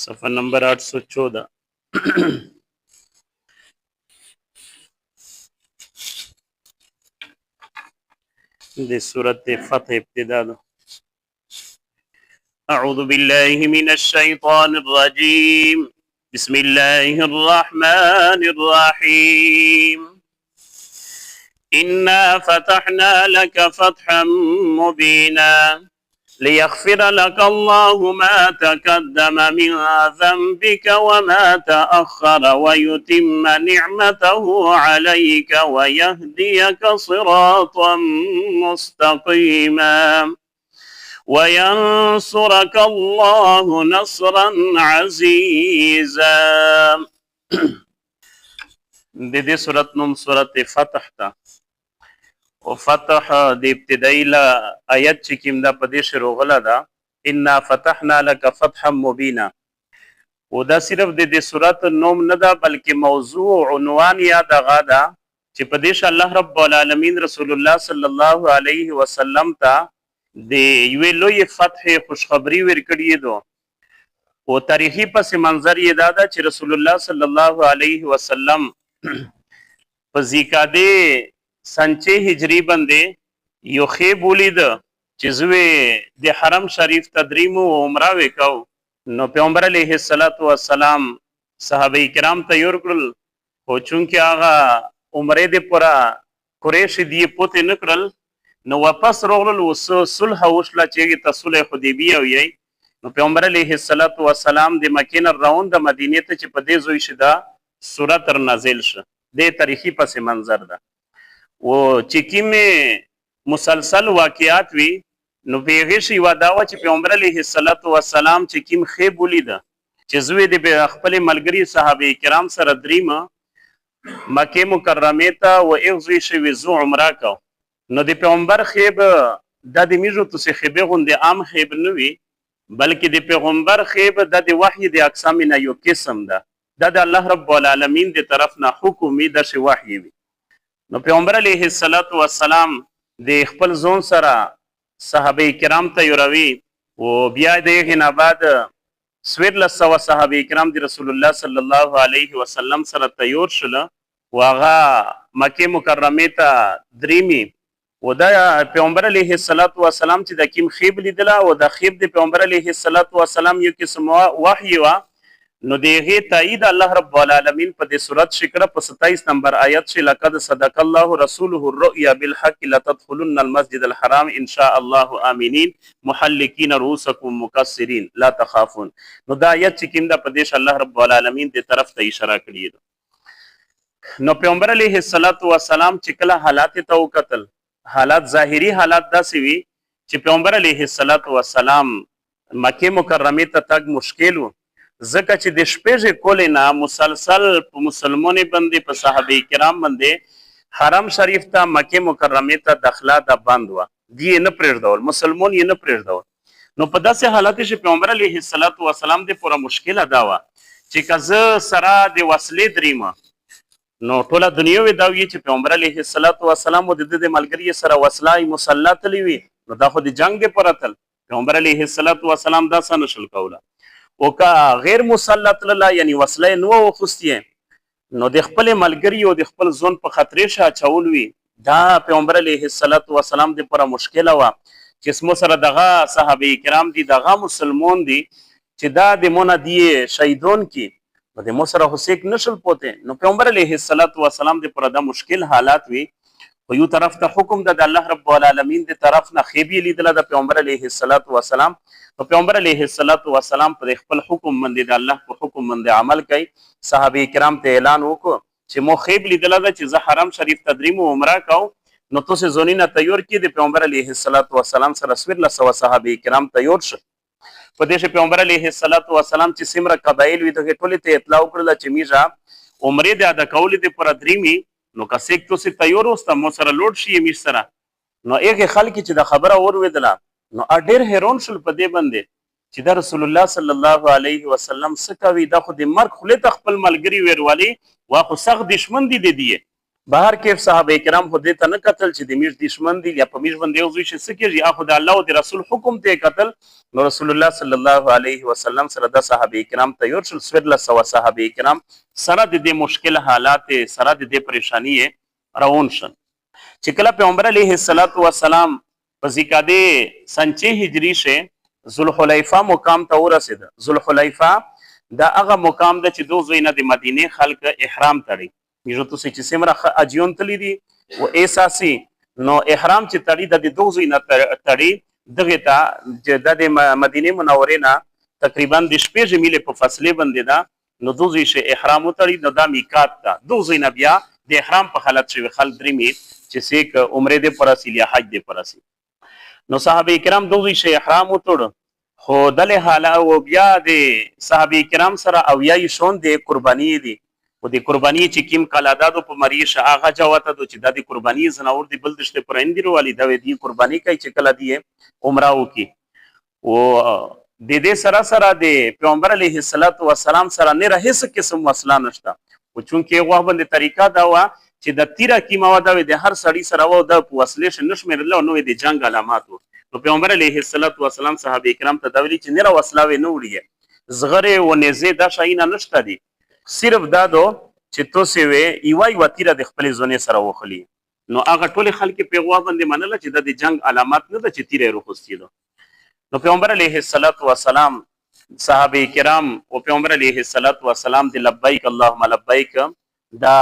صفحہ نمبر 814 دي سورة فتح ابتداء. أعوذ بالله من الشيطان الرجيم. بسم الله الرحمن الرحيم. إنا فتحنا لك فتحا مبينا ليغفر لك الله ما تقدم من ذنبك وما تأخر ويتم نعمته عليك ويهديك صراطا مستقيما وينصرك الله نصرا عزيزا. دې سورت نوم سورت فتح تا او فتح د ابتدایي آیت چې کوم دا په دې شروع غلا ده انا فتحنا لك فتحا مبینا او دا صرف د دې سورت نوم نه ده بلکې موضوع عنوان یا دغه ده چې په دې الله رب العالمین رسول الله صلی الله علیه وسلم ته د یوې لوی فتح خوشخبری ورکړی دو او تاریخي پس منظر یې دا ده چې رسول الله صلی الله علیه وسلم په ذیقعده سنچه هجری باندې یو خیب ولید چې زوی د حرم شریف تدریم او عمره وکاو نو پیغمبر علیه الصلاۃ والسلام صحابه کرام تیار کړل او چونکه هغه عمره د پورا قریش دی پته نکړل نو واپس راغلل او صلح وشله چې تصلح حدیبیه وی نو پیغمبر علیه الصلاۃ والسلام د مکه نه راوند د مدینه ته چې په دې زوی شدا سورت تر نازل شه د تاریخي پس منظر ده و چې کومه مسلسل واقعات وی نو پیغه شي وداوه چې پیغمبر علیه الصلاۃ والسلام چې کوم خیب ولید چې زوی د خپل ملګری صحابه کرام سره دریم مکه مکرمه ته و اغزوی شوی زو عمره کو نو د پیغمبر خیب د میجو تو خیبه غوندې عام خیب نه وی بلکې د پیغمبر خیب د وحی د اقسام نه یو قسم ده د الله رب العالمین د طرف نه حکومي د شی وحی وی نو پیغمبر علیه الصلاۃ والسلام د خپل ځون سره صحابه کرام ته یوروي او بیا دغه نه بعد سویر لسو صحابه کرام د رسول الله صلی الله علیه وسلم سره تیار شول واغه مکه مکرمه ته دریمی و دا پیغمبر علیه الصلاۃ والسلام چې د کیم خیب لیدله او د خیب د پیغمبر علیه الصلاۃ والسلام یو قسم وحی وا نو دغه تایید الله رب العالمین په دې سورۃ شکر په 27 نمبر آیت چې لقد صدق الله رسوله الرؤيا بالحق لتدخلن المسجد الحرام ان شاء الله امنين محلقين رؤوسكم مقصرين لا تخافون نو دا آیت چې کوم د پدیش الله رب العالمین دې طرف ته اشاره کړی نو پیغمبر علیه الصلاۃ والسلام چې کله حالات ته وکتل حالات ظاهری حالات داسې وي چې پیغمبر علیه الصلاۃ والسلام مکه مکرمه ته تګ مشکل و زکه چې د شپږ کولې نه مسلسل په مسلمانې باندې په صحابه کرام باندې حرم شریف ته مکه مکرمه ته داخله د بند و دی نه پرېږدول مسلمان یې نه پرېږدول نو په داسې حالت چې پیغمبر علیه الصلاۃ والسلام د پوره مشکله دا و چې کزه سره د وسلې دریمه نو ټوله دنیا وی دا وی چې پیغمبر علیه الصلاۃ والسلام د دې ملګری سره وسلای مسلط لوي نو دا خو د جنگ د پرتل پیغمبر علیه الصلاۃ والسلام دا سن شل کوله او کا غیر مسلط لاله یعنی وسله نو وخستیه نو د خپل ملګری او د خپل ځون په خطرې شا چول وی دا پیغمبر علیه الصلاۃ والسلام د پر مشکله وا چې اسمو سره دغه صحابه کرام دي دغه مسلمان دي چې دا د مون دی شهیدون کی د مو سره حسیک نشل پوته نو پیغمبر علیه الصلاۃ والسلام د پر د مشکل حالات وی خو یو طرف ته حکم د الله رب العالمین د طرف نه خیبی لیدله د پیغمبر علیه الصلاۃ والسلام او پیغمبر علیه الصلاۃ والسلام پر خپل حکم باندې د الله په حکم باندې عمل کوي صحابه کرام ته اعلان وکړو چې مو خیب لیدله چې زه حرم شریف تدریم او عمره کوم نو تاسو زونینا تیار کی د پیغمبر علیه الصلاۃ والسلام سره سویر لسو صحابه کرام تیار شو په دې چې پیغمبر علیه الصلاۃ والسلام چې سیمره قبایل وي ته ټوله ته اطلاع وکړه چې میجا عمره د ادا کول د پر دریمی نو کسیک تو سي تیار وسته مو سره لوډ شي می سره نو هغه خلک چې د خبره اور ودله نو اډیر هیرون شل په دې باندې چې د رسول الله صلی الله علیه وسلم سکوي د خو د مرګ خله خپل ملګری ورولي واخو سخت دشمن دي بهر کې صحابه کرام خو دې ته نه قتل چې د میش دشمن دي یا په میش باندې یو ځای شي سکیږي اخو د الله او د رسول حکم ته قتل نو رسول الله صلی الله علیه وسلم سره د صحابه کرام ته یو شل سویل سو صحابه کرام سره د دې مشکل حالات سره د دې پریشانی روان شن چې کله پیغمبر علیه السلام په ذکاده سنچه هجری شه ذوالحلیفه مقام ته ورسید ذوالحلیفه دا هغه مقام د چې دوه زوینه د مدینه خلک احرام تړي میجو تو چې سمره اجیون تللی دي او اساسي نو احرام چې تړي د دوه زوینه تړي دغه ته د مدینه منوره نه تقریبا د شپږ میله په فاصله باندې دا نو دوه زوی شه احرام تړي نو دا میقات دا دوه زوینه بیا د احرام په حالت شوی خل درې می چې سیک عمره د پراسي یا حج د پراسي نو صحابه کرام دوه زوی شه احرام تړ خو دله حاله او بیا د صحابه کرام سره او یا شون د قربانی دي او د قربانی چې کیم کلادادو په مریش هغه جواته دو چې د قربانی زناور دی بل دشته پرندیرو والی د دی قربانی کوي چې کله دی عمره وکي او د دې سره سره د پیغمبر علیه السلام سره نه رهس قسم مسله نشته او چونکه غوا باندې طریقه دا وا چې د تیرا کیما ودا د هر سړی سره و د وسلې شنشمرله نو د جنگ علامات نو پیغمبر علیه السلام صحابه کرام ته دا ویلي چې نه وسلاوي نه وړي زغره و نزه دا شاینه نشته دي صرف دا دو چې تو سی وی ایوای وتیره د خپل زونه سره وخلی نو هغه ټول خلک پیغوا باندې منله چې د جنگ علامات نه د چې تیره روخستیدو نو پیغمبر علیه السلام صحابه کرام او پیغمبر علیه السلام د لبیک اللهم لبیک دا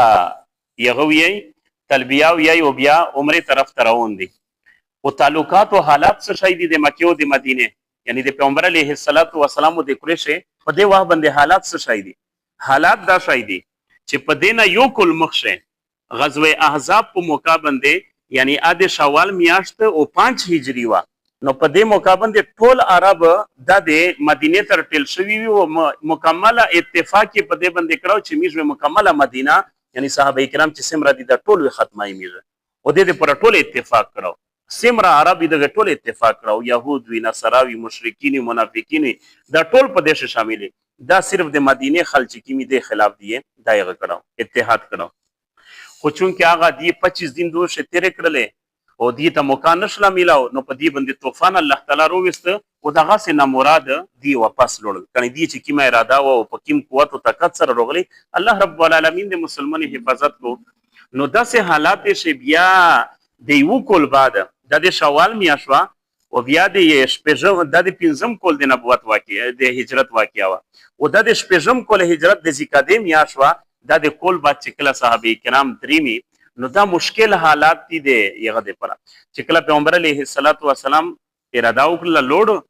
یغوی تلبیه او بیا عمره طرف ترون دي او تعلقات او حالات څه شي دي د مکه او د مدینه یعنی د پیغمبر علیه السلام د قریش په دې وخت باندې حالات څه شي دي حالات دا شي دي چې په دینه یو کل مخشه غزوه احزاب په موقع باندې یعنی اده شوال میاشت او 5 هجری وا نو په دې موقع باندې ټول عرب د مدینه تر ټل شوی او مکمله اتفاق په دې باندې کړو چې میږه مکمله مدینه یعنی صحابه کرام چې سمره دي د ټول ختمای میږه او دې پر ټول اتفاق کړو سمره عربي د ټول اتفاق کړو يهود وی نصراوي مشرکین منافقین دا ټول په دې شامل دا صرف د مدینه خلک کیمی د خلاف دی دایغه کړو اتحاد کړو خو چونکه هغه دی 25 دن دوه تیر کړل او دی ته موقع نشله میلاو نو په دې باندې طوفان الله تعالی رويست او دغه سه نه مراد دی واپس لړل کني دی چې کیمه اراده او په کیم قوت او طاقت سره رغلي الله رب العالمین د مسلمانانو حفاظت کو نو داسې حالات شي بیا د یو کول بعد د شوال میاشوا او بیا د شپږم د پنځم کول د نبوت واقعي د هجرت واقعا او د شپږم کول هجرت د زیکاده میاشوا د کول بعد چې کله صحابه کرام دریمي نو دا مشکل حالات دي د یغه د پر چې کله پیغمبر علیه السلام اراده وکړه لوړ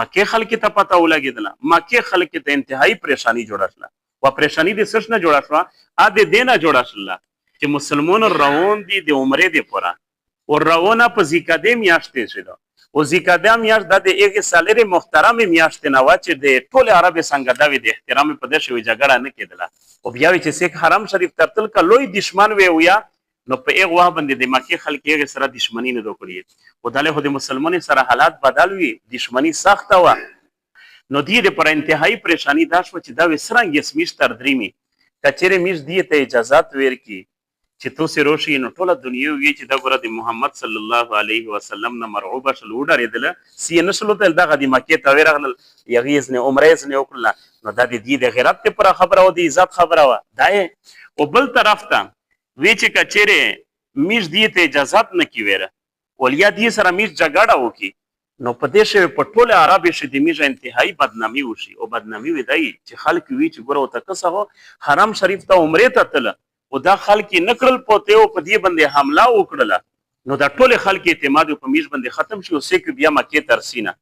مکه خلک ته پتا ولګیدله مکه خلک ته انتهایی پریشانی جوړه شله و پریشانی د سش نه جوړه شو ا د دینه جوړه شله چې مسلمان روان دي د عمره د پره او روانه په زیکاده میاشتې شده او زیکاده میاشت د یو سالری محترم میاشت نه و چې د ټول عرب څنګه د احترام په دې شوی جګړه نه کېدله او بیا چې سیک حرم شریف ترتل کا لوی دشمن ویا نو په یو واه باندې د مکه خلک یې سره دشمنی نه وکړي او دله د مسلمانانو سره حالات بدل وي دشمنی سخت و نو دې پر انتهایی پریشانی دا شو چې دا وسرنګ اسمیش تر دریمي کچره میش دی ته اجازه ورکړي چې تو سه روشي نو ټوله دنیا وی چې د ګره د محمد صلی الله علیه وسلم نه مرعوبه شل وډریدل سی نشلو ته دغه د مکه ته ورغل یغیز نه عمره نه وکړه نو د دې د غیرت پر خبره او د عزت خبره و دای او بل طرف ته وی چې کچره میش دی ته اجازه نه کیوره ولیا دې سره میش جګړه وکي نو په دې شی په ټوله عربي شې د میش انتهایی بدنامي وشي او بدنامي ودای چې خلک وی چې ګره او تکسه حرم شریف ته عمره ته تل او دا خلک نکړل پوته او په دې باندې حمله وکړه نو دا ټول خلک اعتماد په میش باندې ختم شو سې کې بیا مکه ترسینه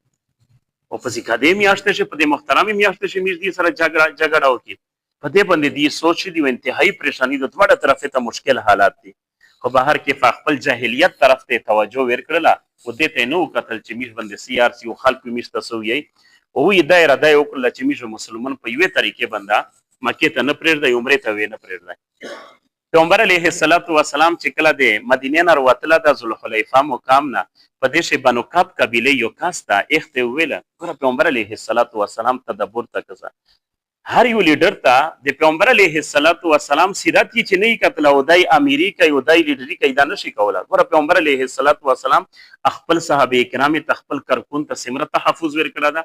او په زیکاده میاشته شي په دې محترمي میاشته شي میش دي سره جګړه وکي په دې باندې دی سوچ دی انتهایی پریشانی د دوه طرفه ته مشکل حالات دي خو بهر کې خپل جاهلیت طرف ته توجه ورکړه او دې ته نو قتل چې میش باندې سیارسي او خلک میش تسوي او یې دایره دای وکړه چې میش مسلمان په یوه طریقې باندې مکه ته نه پرېږدي عمره ته نه پرېږدي پیغمبر علیه السلام چې کله د مدینه نه وروتله د ذوالحلیفه مقام نه په دې شی بنو کعب قبیله یو کاسته اخته ویله ګوره پیغمبر علیه السلام تدبر تکزه هر یو لیډر ته د پیغمبر علیه السلام سیرت چې نه کتل او دای امیری کوي او دای لیډری کوي دا نشي کوله. ګوره پیغمبر علیه السلام خپل صحابه کرام ته خپل کارکون ته سمره تحفظ ورکړه ده.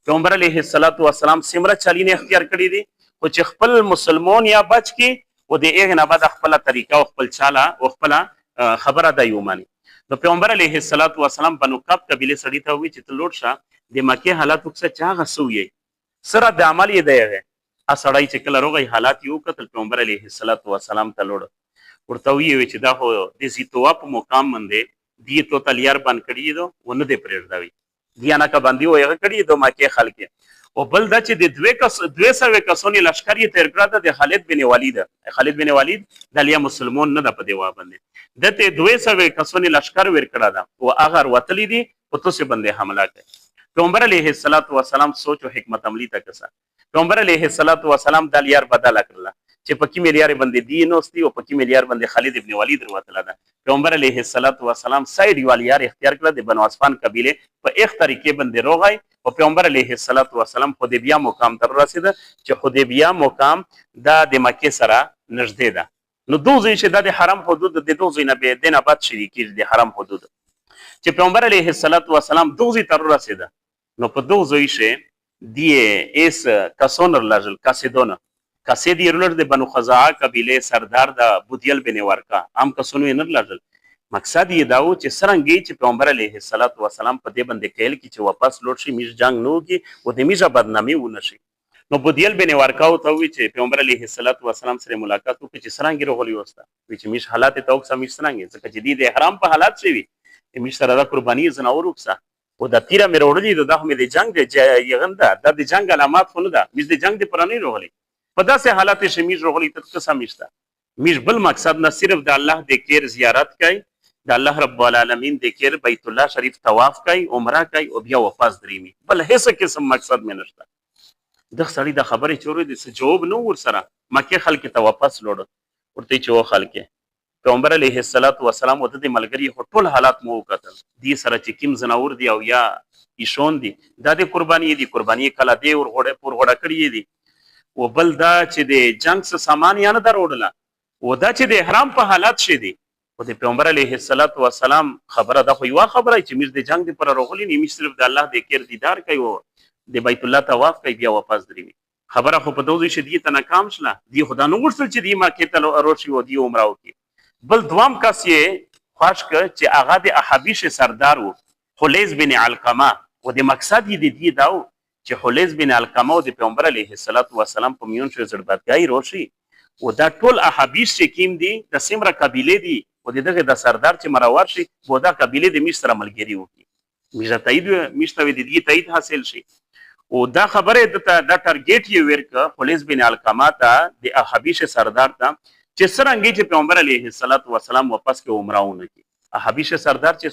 پیغمبر علیه السلام سمره چالینه اختیار کړی دي خو چې خپل مسلمان یا بچ کی او د هغه نه بعد خپل طریقه او خپل چاله او خپل خبره د یومانی. نو پیغمبر علیه السلام بنو کعب قبیله سړی ته وی چې ته لوټ شه د مکه حالات وکړه چا غسوي سره د عمل یې دیغه اسړی چې کله روغی حالات یو کتل پیغمبر علیه السلام ته لوړ ورته وی چې دا هو د زیتوا په مقام باندې دی تو تلیار باندې کړی دو ونه دې پرېږدوي دیانا کا باندې وایغه کړی دو مکه خلک او بل دا چې د 200 کسونی لشکر یې تیر کړه د خالد بن ولید د لیا مسلمان نه د په دیوا باندې دته 200 کسونی لشکر ور کړه دا او اگر وتلی دي په توسه باندې حمله کوي. پیغمبر علیه السلام سوچ او حکمت عملی تا کسا. پیغمبر علیه السلام د لیار بدل کړل چې پکی مليار باندې دی نوستي او پکی مليار باندې خالد ابن ولید وروتل دا. پیغمبر علیه السلام سایډ والیار اختیار کړل د بنو عثمان قبیله په ایک طریقې باندې روغای او پیغمبر علیه السلام حدیبیه مقام تر رسید چې حدیبیه مقام د مکه سره نږدې ده. نو دوزی چې د حرم حدود د دوزی نه به دینه بعد شریکی د حرم حدود چې پیغمبر علیه السلام دوزی تر رسید نو په دوزی شه دی اس کسونر لاجل کاسیدونه کاسیدی رولر د بنو خزاعه قبیله سردار د بودیل بن ورکا عام کسونو نه لاجل مقصد یې داو چې سرنګي چې پیغمبر علیه السلام په دې باندې کېل کی چې واپس لوټ شي میش جنگ نو کی او د میشه بدنامي ونه شي. نو بودیل بن ورکا او ته وی چې پیغمبر علیه السلام سره ملاقات وکړي چې سرنګي روغلی وستا وی چې میش حالات ته اوسه میش سرنګي ځکه چې د احرام په حالات شي میش سره د قرباني زناور وکړه او د تیرا مې وروړي د هم د جنگ د یغنده د جنگ علامات خو نه ده میش د جنگ د پرانی روغلی په داسې حالات شي میش روغلی ته څه میشته میش بل مقصد نه صرف د الله د کیر زیارت کوي د الله رب العالمین د کیر بیت الله شریف طواف کوي عمره کوي او بیا واپس دریمي بل هیڅ قسم مقصد مې نشته. د سړی د خبرې چورې د جواب نو ور سره مکه خلک ته واپس لوړ ورته چې و خلک پیغمبر علیه السلام او د ملګری ټول حالات مو وکتل دي سره چې کیم زناور دی او یا ایشون دي د قرباني کله دی ور غوړه پور غوړه کړی دي او بل دا چې د جنگ څخه سامان یا نه دروړله او دا چې د احرام په حالات شي دي او د پیغمبر علیه السلام خبره دا خو یو خبره چې موږ د جنگ پر روغلی نه موږ صرف د الله د کیر دیدار کوي او د بیت الله طواف کوي بیا واپس دریمي خبره خو په دوزي شدید ته ناکام شله دی خدا نو ورسل چې دی ما کې تل اروشي او دی عمره وکي. بل دوام کس یې خوښ ک چې هغه د احابیش سردار وو حلیز بن علقمه او د مقصد یې دی داو چې حلیز بن علقمه او د پیغمبر علیه السلام په میون شو زړباتګای روشي او دا ټول احابیش چې کیم دي د سمره قبیله دي او دغه د سردار چې مرور شي بو دا قبیله د میش سره ملګری وکي میشه تایید میشته د دې تایید حاصل شي او دا خبره د ټارګټ یې ورک حلیز بن علقمه ته د احابیش سردار ته چې څنګه چې پیغمبر علیه السلام واپس کې عمرهونه کی احابیش سردار چې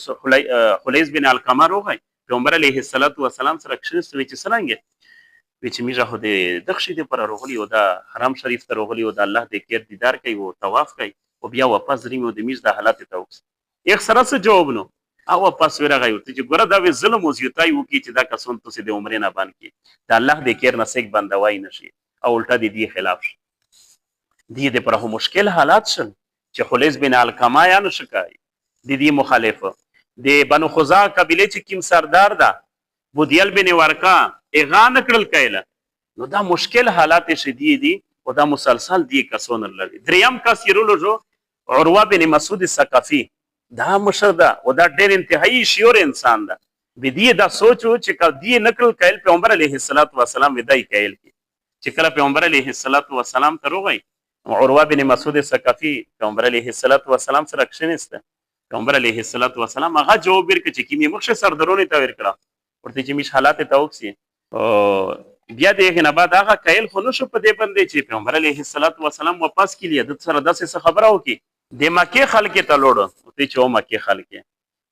حلیز بن علقمه روغی پیغمبر علیه السلام سره کښینست وی چې څنګه وی چې میږه خو د دغشي د پر روغلی او د حرم شریف ته روغلی او د الله د کیر دیدار کوي او طواف کوي او بیا واپس دریم او د میږ د حالات ته وکس یک سره څه جواب نو او واپس ورغی ورته چې ګوره دا وی ظلم او زیاتای وکي چې دا کسون ته د عمرې نه باندې د الله د کیر نسک بندوای نشي او الټا د دې خلاف شي دی د پرهو مشکل حالات شل چې حلیز بن علقمه یا نشکای د دې مخالف د بنو خزاعه قبیله چې کیم سردار ده بودیل بن ورکا اغان کړل کایله نو دا مشکل حالات شدید دي او دا مسلسل دی کسون لري. دریم کس یرولو جو عروه بن مسعود الثقفي دا مشر ده او دا ډېر انتهایی شیور انسان ده به دې دا سوچو چې کله دې نکړل کایل پیغمبر علیه السلام ودای کایل چې کله پیغمبر علیه السلام ته روغی عروه بن مسعود الثقفي پیغمبر علیه السلام سره کښینسته پیغمبر علیه السلام هغه جواب ورکړي چې کیمه مخ سردرونه ته ورکړه ورته چې میش حالات ته وکسي او بیا دغه نه بعد هغه کایل خو نشو په دې باندې چې پیغمبر علیه السلام واپس کړي د سره داسې خبره وکي د مکه خلک ته لوړ ته چې مکه خلک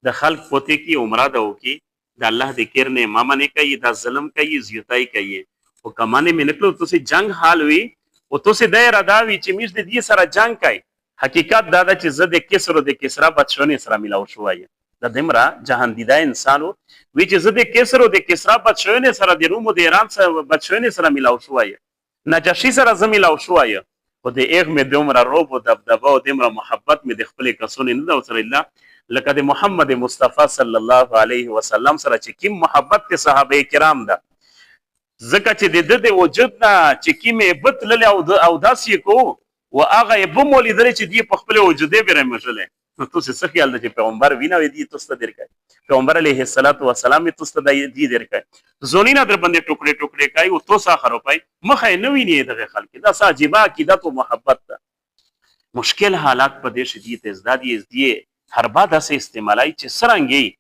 د خلک پوته کی عمره ده وکي د الله د کیر نه مامنه کوي د ظلم کوي زیاتای کوي او کمانه منکلو ته جنگ حال وي او توسه د اراده وی چې میش د دې سره جنگ کوي حقیقت دا ده چې زه د کسر او د کسرا بچونه سره ملاو شوای د دمرا جهان دیدا انسانو وی چې زه د کسر او د کسرا بچونه سره د روم او د ایران سره بچونه سره ملاو شوای نجاشي سره زمي لاو شوایه خو د ایغ مې دومره روب او دبدبه او دومره محبت مې د خپلې کسونې نه ده ورسره الله لکه د محمد مصطفی صلی الله علیه وسلم سره چې کوم محبت د صحابه کرام ده ځکه چې د وجود نه چې کومې بت للی او داسې کو و هغه یې به مو لیدلی چې دی په خپلې وجودې به رمژلی نو تاسې څه خیال ده چې پیغمبر وینه وي دی تاسو ته درکوي پیغمبر علیه الصلاة وسلام یې تاسو ته دی درکوي زونینه در باندې ټوکړې ټوکړې کوي او تاسو آخر وپای مخه یې نه ویني دغه خلک دا څه عجیبه عقیدت او محبت ده مشکل حالات په دې شدید ازداد یې هر با داسې استعمالای چې څرنګه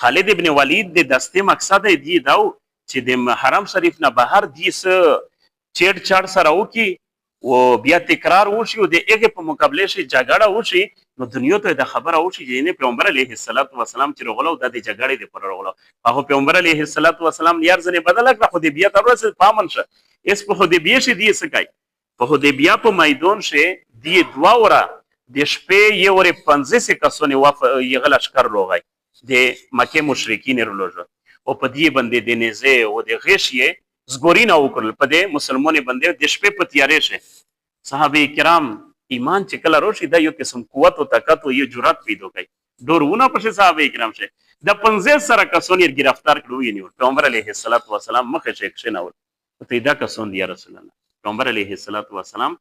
خالد ابن ولید د دستې مقصد دی دا چې د حرم شریف نه بهر دی څه چیټ چاټ سره وکي و بیا تکرار وشي او د هغې په مقابله شي جګړه وشي نو دنیا ته د خبره وشي چې نه پیغمبر علیه الصلاة وسلام چې راغلو دا د جګړې دپاره راغلو هغه پیغمبر علیه الصلاة وسلام یار ځنې بدله کړه حدیبیه ته ورسېد په امن شه اس په حدیبیه شي دی څه کوي په حدیبیه په میدان شي دی دوه وره د شپې یو ورې 15 کسونې یغه لښکر راغی د مکې مشرکین رلوژه او په دې باندې د نیزې او د غیش یې زګورینه وکړل په دې مسلمانې باندې د شپې په تیارې شه صحابه کرام ایمان چې کله روشي دا یو قسم قوت او طاقت او یو جرأت پیدا کوي ډورونه پسې صحابه کرام شه د 50 سره کسون یې گرفتار کړو یې نیول پیغمبر علیه الصلاة والسلام مخه شه کښینول ته دا کسون دی رسول الله پیغمبر علیه الصلاة والسلام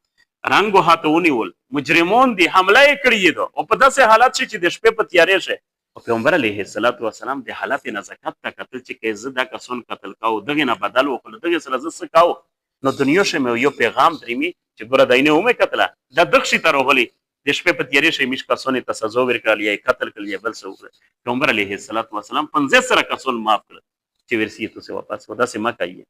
رنگو هاتونی ول مجرمون دی حمله کړی دو او په داسې حالات چې د شپې په تیارې شه او پیغمبر علیه الصلاة والسلام د حالت نزاکت ته کتل چې کې زه دا کسون قتل کاو دغه نه بدل وکړ دغه سره زه څه کاو نو دنیا شه یو پیغام درېمي چې ګوره داینه ومه کتله دا دغشي ته راغلی د شپې په تیارې شه میش کسونې ته سزا ورکړل یا قتل کړل یا بل څه وکړل پیغمبر علیه الصلاة والسلام 50 سره کسون معاف کړل چې ورسی ته واپس ودا سه ما کوي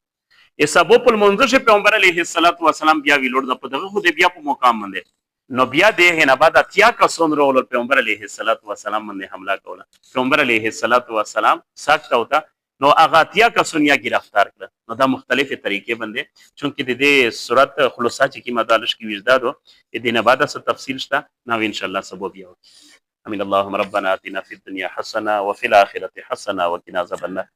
اسابو په منځ شه پیغمبر علیه الصلاة والسلام بیا ویلوړ د په دغه خو بیا په مقام باندې نو بیا د نه بعد اتیا کسون رول پیغمبر علیه الصلاة والسلام باندې حمله کوله پیغمبر علیه الصلاة والسلام سخت وتا نو هغه اتیا کسون یا گرفتار کړ نو دا مختلفه طریقې باندې چونکه د دې صورت خلاصه چې کی مدالش کی وجدادو د نه بعد څه تفصیل شته نو ان شاء الله سبب بیا امين اللهم ربنا آتنا في الدنيا حسنه وفي الاخره حسنه وقنا عذاب النار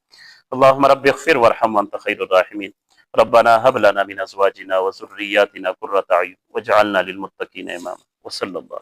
اللهم رب اغفر وارحم وانت خير الراحمين ربنا هب لنا من ازواجنا وذرياتنا قرة اعين واجعلنا للمتقين اماما وصلى الله